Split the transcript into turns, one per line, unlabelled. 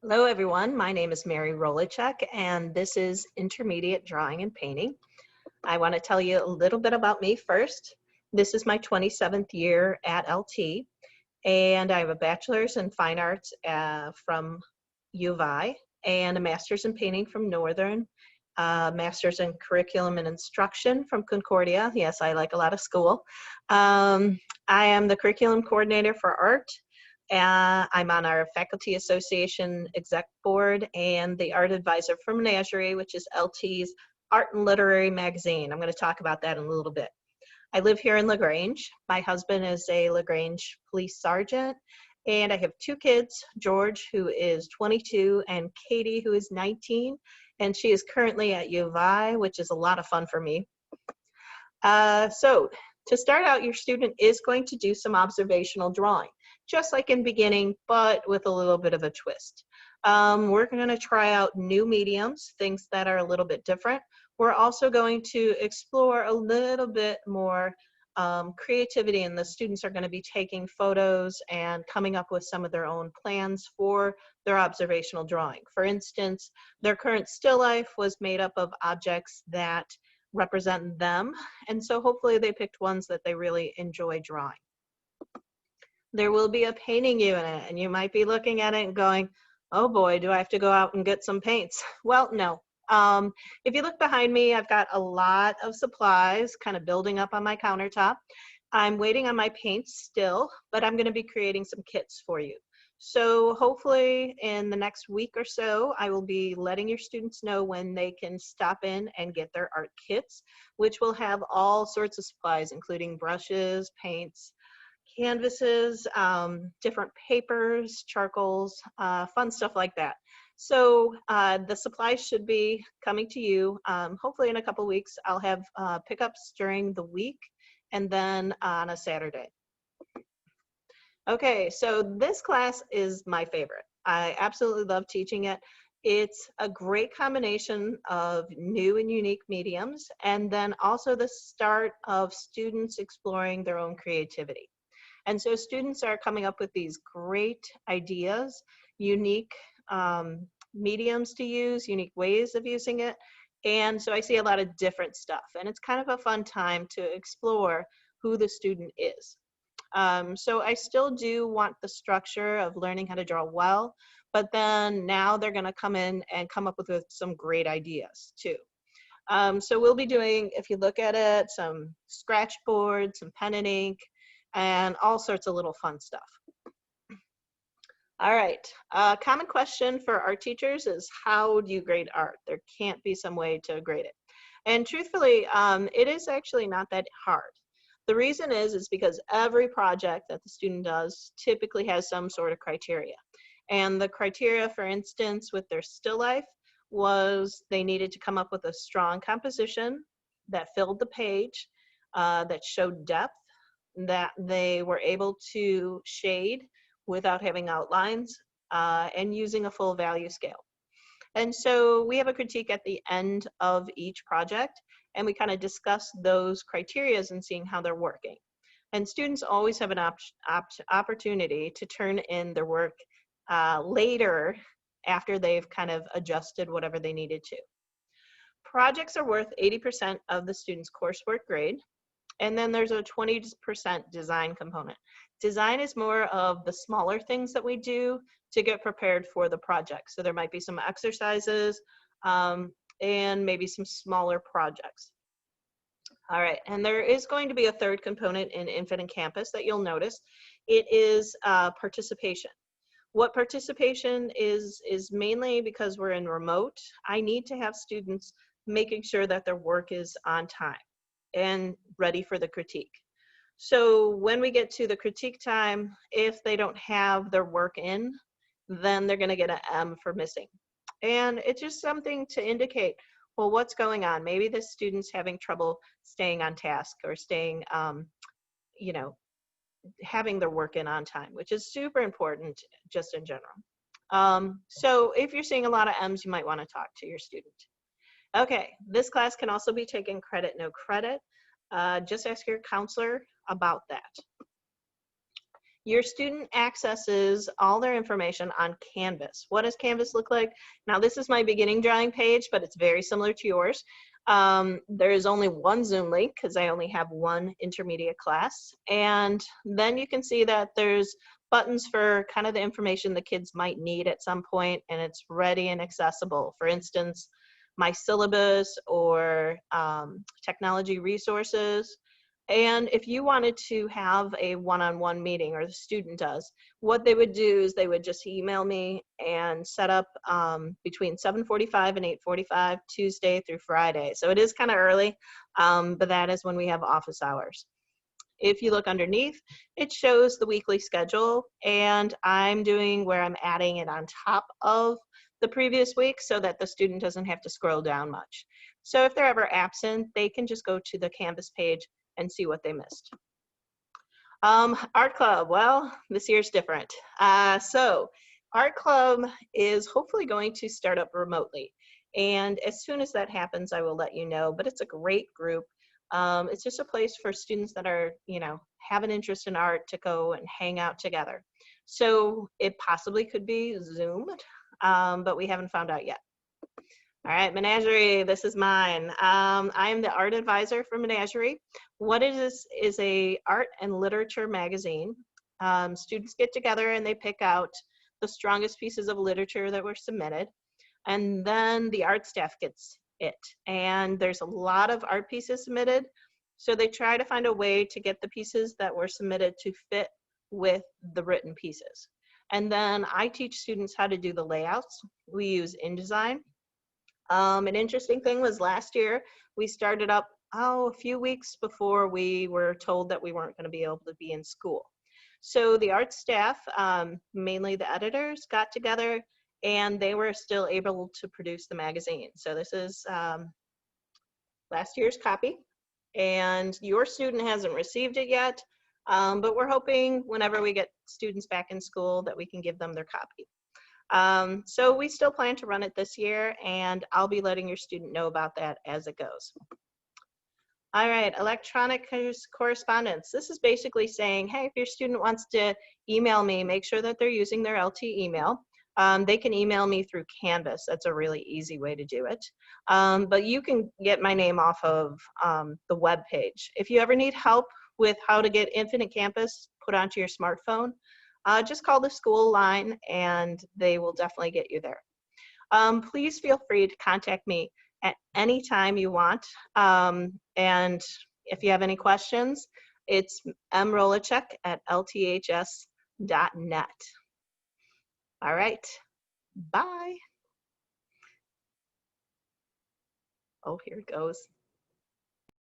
Hello everyone, my name is Mary Rohlicek and this is Intermediate Drawing and Painting. I want to tell you a little bit about me first. This is my 27th year at LT and I have a bachelor's in fine arts from U of I and a master's in painting from Northern, master's in curriculum and instruction from Concordia. Yes, I like a lot of school. I am the curriculum coordinator for art. I'm on our Faculty Association Exec Board and the art advisor for Menagerie, which is LT's art and literary magazine. I'm going to talk about that in a little bit. I live here in LaGrange. My husband is a LaGrange police sergeant, and I have two kids, George, who is 22, and Katie, who is 19, and she is currently at U of I, which is a lot of fun for me. So to start out, your student is going to do some observational drawing, just like in beginning, but with a little bit of a twist. We're going to try out new mediums, things that are a little bit different. We're also going to explore a little bit more creativity, and the students are going to be taking photos and coming up with some of their own plans for their observational drawing. For instance, their current still life was made up of objects that represent them, and so hopefully they picked ones that they really enjoy drawing. There will be a painting unit, and you might be looking at it and going, oh boy, do I have to go out and get some paints? Well, no. If you look behind me, I've got a lot of supplies kind of building up on my countertop. I'm waiting on my paints still, but I'm going to be creating some kits for you. So hopefully in the next week or so, I will be letting your students know when they can stop in and get their art kits, which will have all sorts of supplies, including brushes, paints, canvases, different papers, charcoals, fun stuff like that. So the supplies should be coming to you. Hopefully in a couple weeks, I'll have pickups during the week and then on a Saturday. Okay, so this class is my favorite. I absolutely love teaching it. It's a great combination of new and unique mediums, and then also the start of students exploring their own creativity. And so students are coming up with these great ideas, unique mediums to use, unique ways of using it. And so I see a lot of different stuff, and it's kind of a fun time to explore who the student is. So I still do want the structure of learning how to draw well, but then now they're going to come in and come up with some great ideas too. So we'll be doing, if you look at it, some scratch boards, some pen and ink, and all sorts of little fun stuff. All right, a common question for art teachers is, how do you grade art? There can't be some way to grade it. And truthfully, it is actually not that hard. The reason is because every project that the student does typically has some sort of criteria. And the criteria, for instance, with their still life was they needed to come up with a strong composition that filled the page, that showed depth, that they were able to shade without having outlines, and using a full value scale. And so we have a critique at the end of each project, and we kind of discuss those criterias and seeing how they're working. And students always have an opportunity to turn in their work later after they've kind of adjusted whatever they needed to. Projects are worth 80% of the student's coursework grade, and then there's a 20% design component. Design is more of the smaller things that we do to get prepared for the project. So there might be some exercises and maybe some smaller projects. All right, and there is going to be a third component in Infinite Campus that you'll notice. It is participation. What participation is mainly because we're in remote. I need to have students making sure that their work is on time and ready for the critique. So when we get to the critique time, if they don't have their work in, then they're going to get an M for missing. And it's just something to indicate, well, what's going on? Maybe the student's having trouble staying on task or staying, you know, having their work in on time, which is super important just in general. So if you're seeing a lot of M's, you might want to talk to your student. Okay, this class can also be taken credit, no credit. Just ask your counselor about that. Your student accesses all their information on Canvas. What does Canvas look like? Now, this is my beginning drawing page, but it's very similar to yours. There is only one Zoom link because I only have one intermediate class. And then you can see that there's buttons for kind of the information the kids might need at some point, and it's ready and accessible. For instance, my syllabus or technology resources. And if you wanted to have a one-on-one meeting, or the student does, what they would do is they would just email me and set up between 7:45 and 8:45 Tuesday through Friday. So it is kind of early, but that is when we have office hours. If you look underneath, it shows the weekly schedule, and I'm doing where I'm adding it on top of the previous week so that the student doesn't have to scroll down much. So if they're ever absent, they can just go to the Canvas page and see what they missed. Art Club, well, this year's different. So Art Club is hopefully going to start up remotely. And as soon as that happens, I will let you know, but it's a great group. It's just a place for students that are, have an interest in art to go and hang out together. So it possibly could be Zoom, but we haven't found out yet. All right, Menagerie, this is mine. I am the art advisor for Menagerie. What it is a art and literature magazine. Students get together and they pick out the strongest pieces of literature that were submitted, and then the art staff gets it. And there's a lot of art pieces submitted, so they try to find a way to get the pieces that were submitted to fit with the written pieces. And then I teach students how to do the layouts. We use InDesign. An interesting thing was last year we started up a few weeks before we were told that we weren't going to be able to be in school. So the art staff, mainly the editors, got together and they were still able to produce the magazine. So this is last year's copy, and your student hasn't received it yet, but we're hoping whenever we get students back in school that we can give them their copy. So we still plan to run it this year, and I'll be letting your student know about that as it goes. All right, electronic correspondence. This is basically saying, hey, if your student wants to email me, make sure that they're using their LT email. They can email me through Canvas. That's a really easy way to do it. But you can get my name off of the web page. If you ever need help with how to get Infinite Campus put onto your smartphone, just call the school line and they will definitely get you there. Please feel free to contact me at any time you want. And if you have any questions, it's mrohlicek@lths.net. All right, bye. Oh, here it goes.